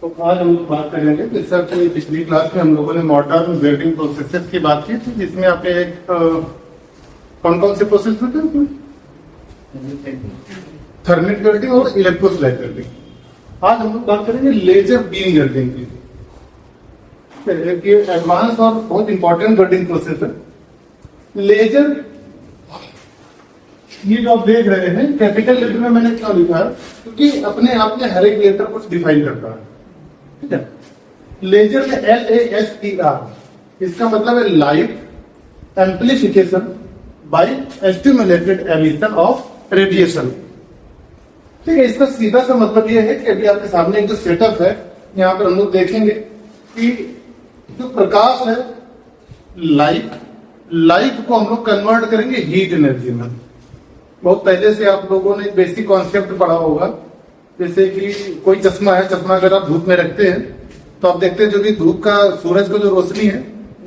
तो आज हम लोग बात करेंगे कि सर पिछली क्लास में हम लोगों ने मॉडर्न वेल्डिंग प्रोसेसेस की बात की थी, जिसमें आपने कौन कौन से प्रोसेस होते हैं उसमें? थर्मिक वेल्डिंग और इलेक्ट्रोस्लाइड वेल्डिंग। आज हम लोग बात करेंगे लेजर बीम वेल्डिंग की। एक एडवांस और बहुत इंपॉर्टेंट वेल्डिंग प्रोसेस है लेजर। ये जो आप देख रहे हैं कैपिटल लेटर में मैंने क्यों लिखा है, क्योंकि अपने आप में हर एक लेटर कुछ डिफाइन करता है। ठीक है, लेजर में LASER, इसका मतलब है light amplification by stimulated emission of radiation. ठीक है, इसका सीधा सा मतलब ये है कि अभी आपके सामने एक जो सेटअप है, यहाँ पर हम लोग देखेंगे कि जो प्रकाश है लाइट को हम लोग कन्वर्ट करेंगे हीट एनर्जी में। बहुत पहले से आप लोगों ने बेसिक कॉन्सेप्ट पढ़ा होगा, जैसे कि कोई चश्मा है, चश्मा अगर आप धूप में रखते हैं तो आप देखते हैं जो भी धूप का सूरज का जो रोशनी है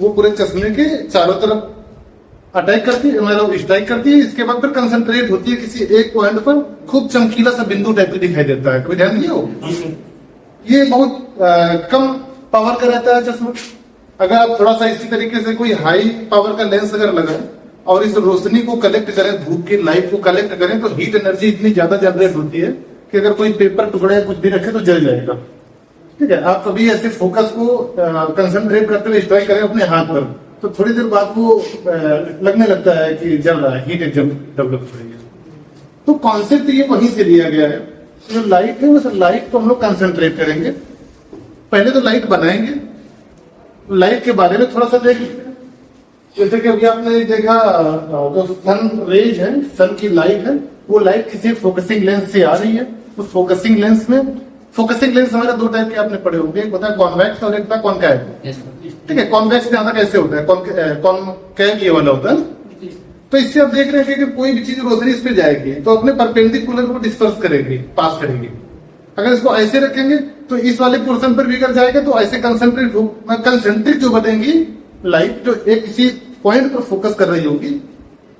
वो पूरे चश्मे के चारों तरफ अटैक करती है, मतलब स्ट्राइक करती है। इसके बाद फिर कंसंट्रेट होती है किसी एक पॉइंट पर, खूब चमकीला सा बिंदु टाइप का दिखाई देता है। कभी ध्यान दिया हो? ये बहुत कम पावर का रहता है चश्मा। अगर आप थोड़ा सा इसी तरीके से कोई हाई पावर का लेंस अगर लगाए और इस रोशनी को कलेक्ट करें, धूप की लाइट को कलेक्ट करें, तो हीट एनर्जी इतनी ज्यादा जनरेट होती है कि अगर कोई पेपर टुकड़े कुछ भी रखे तो जल जाएगा। ठीक है, आप कभी ऐसे फोकस को कंसंट्रेट करते हुए स्ट्राइक करें अपने हाथ पर, तो थोड़ी देर बाद वो लगने लगता है कि जल रहा है, हीट एकदम डेवलप हो रही है। तो कॉन्सेप्ट ये वहीं से लिया गया है। जो लाइट है उस लाइट को हम लोग कंसंट्रेट करेंगे। पहले तो लाइट बनाएंगे, लाइट के बारे में थोड़ा सा देख लेते हैं। जैसे कि अभी आपने देखा जो सन रेज है, सन की लाइट है, वो लाइट किसी फोकसिंग लेंस से आ रही है। उस फोकसिंग लेंस में, फोकसिंग लेंस हमारे दो टाइप के आपने पढ़े होंगे, एक होता है कॉन्वेक्स और एक होता है कॉनकैव। ठीक है, कॉन्वेक्स ज्यादा कैसे होता है, कॉनकैव ये वाला होता है। तो इससे आप देख रहे हैं कि कोई भी चीज रोशनी इस पे जाएगी तो अपने परपेंडिकुलर को डिस्पर्स करेगी, पास करेगी। अगर इसको ऐसे रखेंगे तो इस वाले पोर्शन पर भी कर जाएगा, तो ऐसे कंसेंट्रिक जो बनेगी लाइट, जो एक किसी पॉइंट पर फोकस कर रही होगी,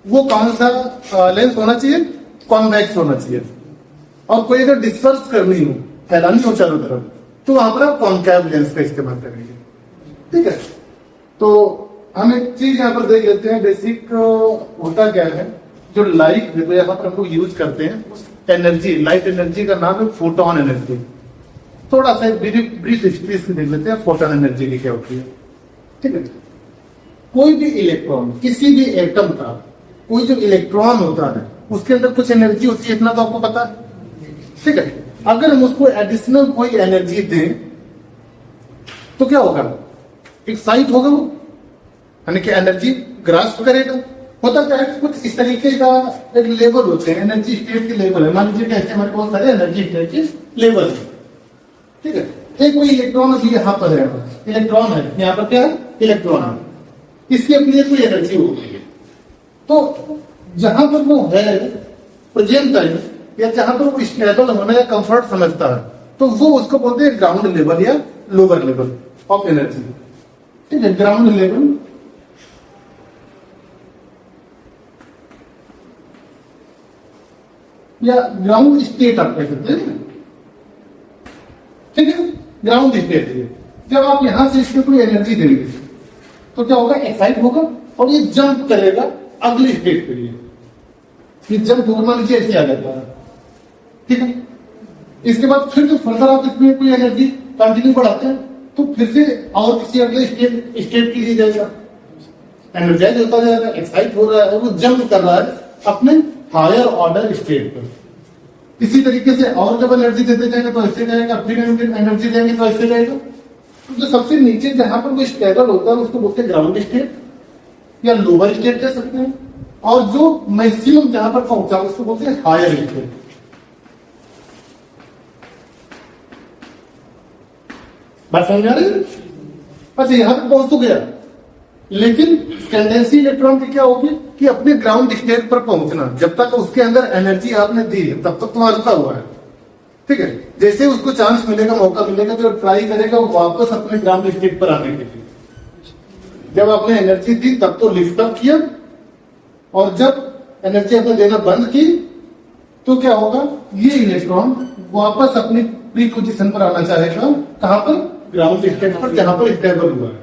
वो कौन सा लेंस होना चाहिए? कॉन्वेक्स होना चाहिए। और कोई अगर डिस्पर्स करनी हो, फैलानी हो चारों तरफ, तो वहां पर आप कॉनकैव लेंस का इस्तेमाल करेंगे। ठीक है, तो हम एक चीज यहाँ पर देख लेते हैं। बेसिक होता क्या है, जो लाइट है तो यहाँ पर हम लोग यूज करते हैं उस एनर्जी, लाइट एनर्जी का नाम है फोटोन एनर्जी। थोड़ा सा ब्रीफ हिस्ट्री इसकी देख लेते हैं, फोटोन एनर्जी की क्या होती है। ठीक है, कोई भी इलेक्ट्रॉन, किसी भी एटम का कोई जो इलेक्ट्रॉन होता है उसके अंदर कुछ एनर्जी होती है, इतना तो आपको पता है। ठीक है, अगर हम उसको एडिशनल कोई एनर्जी दें तो क्या होगा? एक्साइट होगा वो, यानी कि एनर्जी ग्रास्प करेगा। होता क्या है, कुछ इस तरीके का एक लेवल होते हैं, एनर्जी स्टेट के लेवल है। मान लीजिए कैसे हमारे बहुत सारे एनर्जी स्टेट के लेवल है। ठीक है, एक कोई इलेक्ट्रॉन अभी यहाँ पर है, इलेक्ट्रॉन है, यहाँ पर क्या है? इलेक्ट्रॉन है। इसकी अपनी कोई एनर्जी होती है। तो जहां पर वो है प्रेजेंट टाइम, या जहां पर वो स्टेबल होना या कंफर्ट समझता है, तो वो उसको बोलते हैं ग्राउंड लेवल या लोअर लेवल ऑफ एनर्जी। ठीक है, ग्राउंड लेवल या ग्राउंड स्टेट आप कह सकते हैं। ठीक है, ग्राउंड स्टेट है। जब आप यहां से इसको कोई एनर्जी देंगे तो क्या होगा? एक्साइट होगा और ये जंप करेगा अगली स्टेट के लिए। ये जंप मान लीजिए ऐसे आ जाता है। ठीक है, इसके बाद फिर जो फर्दर आप इसमें कोई एनर्जी कंटिन्यू बढ़ाते हैं तो फिर से और किसी अगले स्टेट के लिए जाएगा, एनर्जाइज होता जाएगा, एक्साइट हो रहा है, वो जंप कर रहा है अपने हायर ऑर्डर स्टेट पर। इसी तरीके से और जब एनर्जी देते जाएंगे तो ऐसे जाएगा, फिर एनर्जी देंगे तो ऐसे जाएगा। तो जो सबसे नीचे जहां पर वो स्टेबल होता है उसको बोलते हैं ग्राउंड स्टेट या लोअर स्टेट कह सकते हैं, और जो मैक्सिमम जहां पर पहुंचा उसको बोलते हैं हायर स्टेट। बात समझ आ रही है? अच्छा, यहां पर पहुंच तो गया, लेकिन टेंडेंसी इलेक्ट्रॉन की क्या होगी कि अपने ग्राउंड स्टेट पर पहुंचना। जब तक उसके अंदर एनर्जी आपने दी तब तक तो रुका हुआ है। ठीक है, जैसे उसको चांस मिलेगा, मौका मिलेगा, जो ट्राई करेगा वो वापस अपने ग्राउंड स्टेट पर आने के लिए। जब आपने एनर्जी दी तब तो लिफ्ट अप किया, और जब एनर्जी आपने देना बंद की तो क्या होगा? ये इलेक्ट्रॉन वापस अपनी प्री पोजीशन पर आना चाहेगा, कहां पर, ग्राउंड स्टेट पर, जहां पर स्टेबल हुआ है।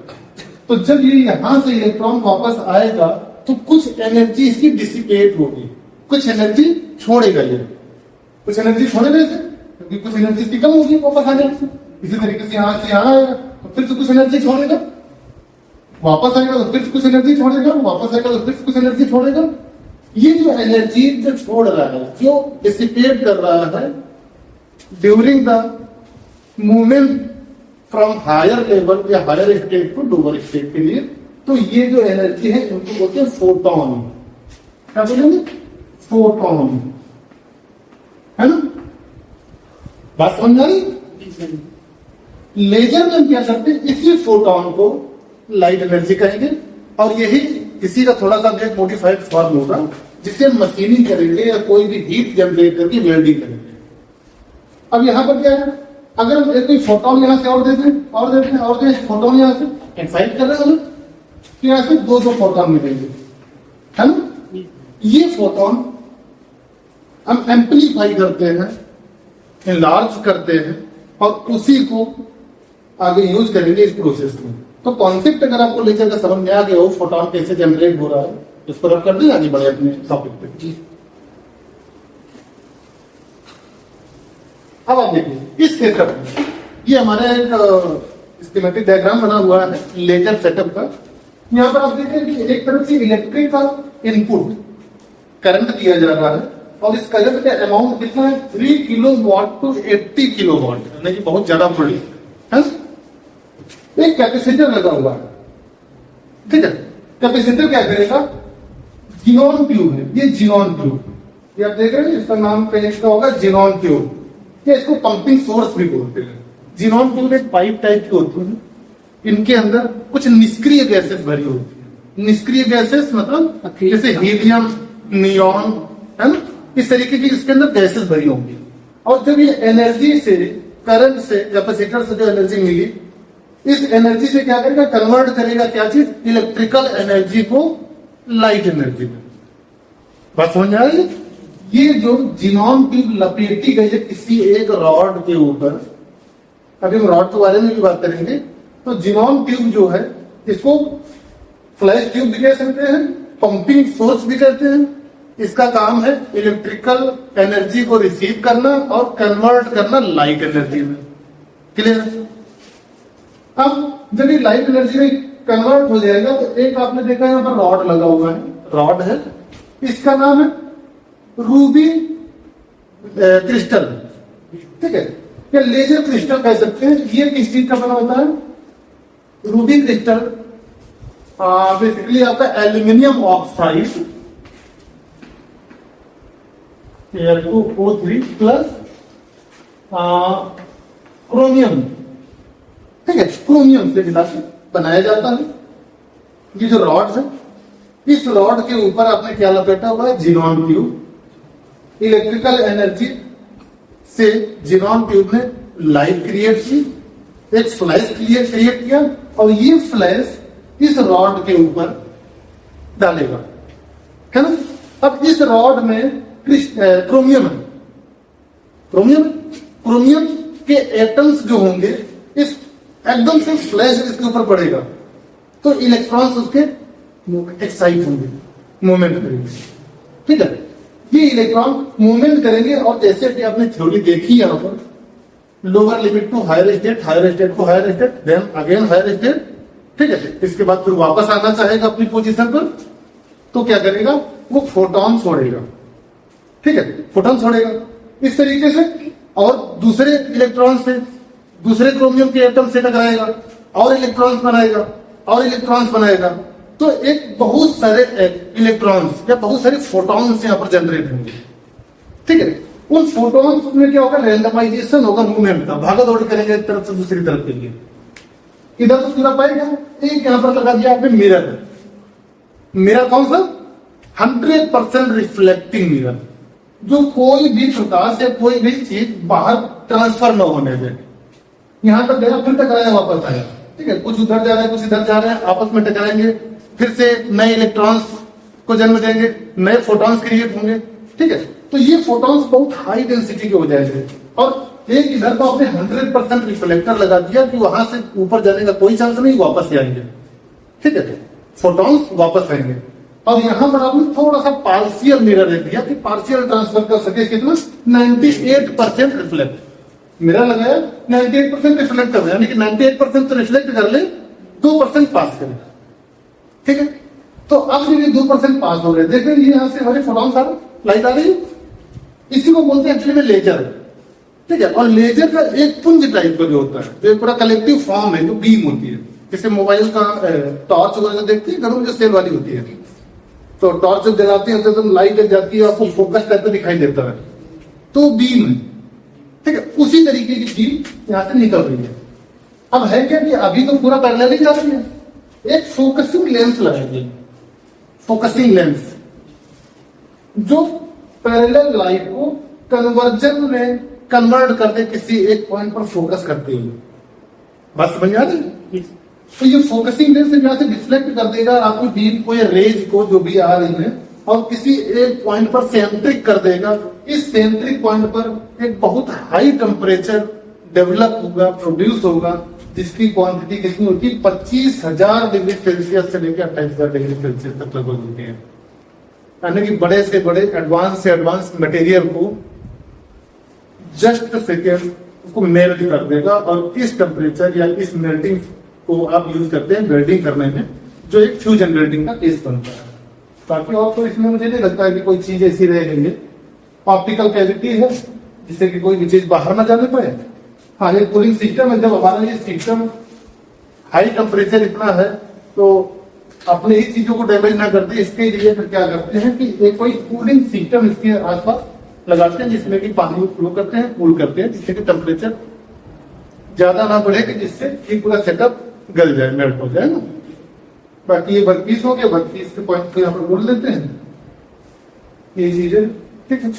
तो जब ये यहां से इलेक्ट्रॉन वापस आएगा तो कुछ एनर्जी इसकी डिसिपेट होगी, कुछ एनर्जी छोड़ेगा, ये कुछ एनर्जी छोड़ेगा इसे, क्योंकि कुछ एनर्जी इसकी कम होगी वापस आने से। इसी तरीके से यहां से यहां आएगा तो फिर से कुछ एनर्जी छोड़ेगा, वापस आएगा तो फिर से कुछ एनर्जी छोड़ेगा, वापस आएगा तो फिर से कुछ एनर्जी छोड़ेगा। ये जो एनर्जी जो छोड़ रहा है, जो डिसिपेट कर रहा है during the movement from higher level या higher state to lower state के लिए, तो ये जो एनर्जी है उनको बोलते हैं फोटोन। क्या बोलेंगे, फोटोन, है ना, बात समझ आ रही। लेजर में क्या करते हैं, इसी फोटोन को लाइट एनर्जी कहेंगे, और यही इसी का थोड़ा सा एक मॉडिफाइड फॉर्म होगा जिसे मशीनिंग करेंगे या कोई भी हीट जनरेट करके वेल्डिंग करेंगे। अब यहां पर क्या है, अगर हम कोई फोटोन यहां से और देते हैं और देते हैं और देते हैं, फोटोन यहां से एक्साइट कर रहे हैं, तो यहां से दो फोटोन मिलेंगे, है ना। ये फोटोन हम एम्पलीफाई करते हैं, एनलार्ज करते हैं, और उसी को आगे यूज करेंगे इस प्रोसेस में। तो कॉन्सेप्ट अगर आपको लेकर के समझ में आ गया हो, फोटोन कैसे जनरेट हो रहा है, इस पर आप कर दें आगे बढ़े अपने टॉपिक पे जी। अब आप देखिए इस सेटअप में, ये हमारा एक स्कीमेटिक डायग्राम बना हुआ है लेजर सेटअप का। यहां पर आप देखें कि एक तरफ से इलेक्ट्रिकल इनपुट करंट दिया जा रहा है, और इस करंट का अमाउंट कितना है, 3 किलोवाट टू 80 किलोवाट, यानी कि बहुत ज्यादा बड़ी है। एक कैपेसिटर लगा हुआ है, ठीक है। कैपेसिटर क्या करेगा, जिनॉन ट्यूब है, ये जिनॉन ट्यूब, ये आप देख रहे हैं, इसका नाम कहीं का होगा जिनॉन ट्यूब, या इसको पंपिंग सोर्स भी बोलते हैं। जिनॉन ट्यूब एक पाइप टाइप की होती है, इनके अंदर कुछ निष्क्रिय गैसेस भरी होती है। निष्क्रिय गैसेस मतलब जैसे हीलियम, नियॉन, है ना, इस तरीके की इसके अंदर गैसेस भरी होंगी। और जब ये एनर्जी से, करंट से, कैपेसिटर से जो एनर्जी मिली, इस एनर्जी से क्या करेगा, कन्वर्ट करेगा क्या चीज, इलेक्ट्रिकल एनर्जी को लाइट एनर्जी में। बात समझ आ रही है। ये जो जिनॉन ट्यूब लपेटी गई है किसी एक रॉड के ऊपर, अभी हम रॉड के बारे में भी बात करेंगे, तो जिनॉन ट्यूब जो है इसको फ्लैश ट्यूब भी कह सकते हैं, पंपिंग सोर्स भी कहते हैं। इसका काम है इलेक्ट्रिकल एनर्जी को रिसीव करना और कन्वर्ट करना लाइट एनर्जी में। क्लियर है। अब जब ये लाइट एनर्जी में कन्वर्ट हो जाएगा तो एक आपने देखा यहां पर रॉड लगा हुआ है, रॉड है, इसका नाम है रूबी क्रिस्टल, ठीक है, या लेजर क्रिस्टल कह सकते हैं। ये किस चीज का बना होता है, रूबी क्रिस्टल बेसिकली आपका aluminium oxide Al2O3 plus chromium, ठीक है, क्रोमियम से मिलाकर बनाया जाता है। ये जो रॉड है, इस रॉड के ऊपर आपने क्या लपेटा हुआ है, जिनॉन ट्यूब। इलेक्ट्रिकल एनर्जी से जिनॉन ट्यूब ने लाइट क्रिएट की, एक फ्लैश क्रिएट किया, और ये फ्लैश इस रॉड के ऊपर डालेगा, है ना। अब इस रॉड में क्रोमियम है, क्रोमियम के एटम्स जो होंगे, इस एकदम से फ्लैश इसके ऊपर पड़ेगा तो इलेक्ट्रॉन्स उसके एक्साइट होंगे, मूवमेंट करेंगे, ठीक है। ये इलेक्ट्रॉन मूवमेंट करेंगे, और जैसे कि आपने थ्योरी देखी यहां पर, lower limit to higher state, higher state to higher state, then again higher state, ठीक है। इसके बाद फिर वापस आना चाहेगा अपनी पोजीशन पर, तो क्या करेगा, वो फोटोन छोड़ेगा, ठीक है, फोटोन छोड़ेगा इस तरीके से, और दूसरे इलेक्ट्रॉन से, दूसरे क्रोमियम के एटम से टकराएगा, और इलेक्ट्रॉन्स बनाएगा, और इलेक्ट्रॉन्स बनाएगा, तो एक बहुत सारे इलेक्ट्रॉन्स या बहुत सारे फोटॉन्स यहां पर जनरेट होंगे, ठीक है। उन फोटॉन्स में क्या होगा, रैंडमाइजेशन होगा मूवमेंट का, भागा दौड़ करेंगे एक तरफ से दूसरी तरफ के लिए। इधर तो पूरा पाएगा, एक यहां पर लगा दिया आपने मिरर, मिरर कौन सा, 100% रिफ्लेक्टिंग मिरर, जो कोई भी प्रकाश या कोई भी चीज बाहर ट्रांसफर न होने दे। यहां तक गया, फिर टकराया, वापस आया, ठीक है, कुछ उधर जा रहा है, कुछ इधर जा रहे हैं, आपस में टकराएंगे, फिर से नए इलेक्ट्रॉन्स को जन्म देंगे, नए फोटॉन्स क्रिएट होंगे, ठीक है। तो ये फोटॉन्स बहुत हाई डेंसिटी के हो जाएंगे, और एक इधर तो आपने 100% रिफ्लेक्टर लगा दिया कि वहां से ऊपर जाने का कोई चांस नहीं, वापस से आएंगे, ठीक है, फोटॉन्स वापस आएंगे। और यहां पर आपने थोड़ा सा पार्शियल मिरर दे दिया कि पार्शियल ट्रांसफर कर सके कितना, 98% रिफ्लेक्ट। मिरर लगाया 98% रिफ्लेक्ट कर, यानी कि 98% तो रिफ्लेक्ट कर ले, 2% पास करे, ठीक है। तो अब ये 2% पास हो रहे, देख रहे हैं यहां से हमारे फोटॉन्स आ रहे, लाइट आ रही है, इसी को बोलते हैं एक्चुअली में लेजर, ठीक है। और लेजर का एक पुंज टाइप का जो होता है, जो पूरा कलेक्टिव फॉर्म है, जो बीम होती है, जैसे मोबाइल का टॉर्च वगैरह देखते हैं घरों में, जो सेल वाली होती है, तो टॉर्च जब जलाती है तो एकदम लाइट लग जाती है, आपको फोकस टाइप का दिखाई देता है, तो बीम है, ठीक है। उसी तरीके की बीम यहां से निकल रही है। अब है क्या कि अभी तो पूरा पैरेलल ही जा रही है, एक फोकसिंग लेंस लगाएंगे, फोकसिंग लेंस जो पैरेलल लाइट को कन्वर्जन में कन्वर्ट कर दे, किसी एक पॉइंट पर फोकस करते हुए। बस समझ आ रही? तो ये फोकसिंग लेंस यहाँ से डिफ्लेक्ट कर देगा आपकी बीम को, या रेज को जो भी आ रही है, और किसी एक पॉइंट पर सेंट्रिक कर देगा। इस सेंट्रिक पॉइंट पर एक बहुत हाई टेम्परेचर डेवलप होगा, प्रोड्यूस होगा, जिसकी क्वांटिटी कितनी होती है, 25,000 डिग्री सेल्सियस से लेकर 28,000 डिग्री सेल्सियस तक लगभग होती है। यानी कि बड़े से बड़े एडवांस से एडवांस मटेरियल को जस्ट सेकेंड उसको मेल्ट कर देगा, और इस टेम्परेचर या इस मेल्टिंग को आप यूज करते हैं वेल्डिंग करने में, जो एक फ्यूजन वेल्डिंग का केस बनता है। बाकी और तो इसमें मुझे नहीं लगता है कि कोई चीज ऐसी रह गई है। ऑप्टिकल कैविटी है जिससे कि कोई भी चीज बाहर ना जाने पाए। हाँ, ये कूलिंग सिस्टम है, जब हमारा ये सिस्टम हाई टेम्परेचर इतना है तो अपने ही चीजों को डैमेज ना करते, इसके लिए फिर क्या करते हैं कि एक कोई कूलिंग सिस्टम इसके आसपास लगाते हैं, जिसमें कि पानी फ्लो करते हैं, कूल करते हैं, जिससे कि टेम्परेचर ज्यादा ना बढ़े, कि जिससे ये पूरा सेटअप गल जाए, मेल्ट हो जाए ना। बाकी ये वर्कपीस हो गया, वर्कपीस के पॉइंट को यहाँ पर बोल लेते हैं, ये चीजें, ठीक है।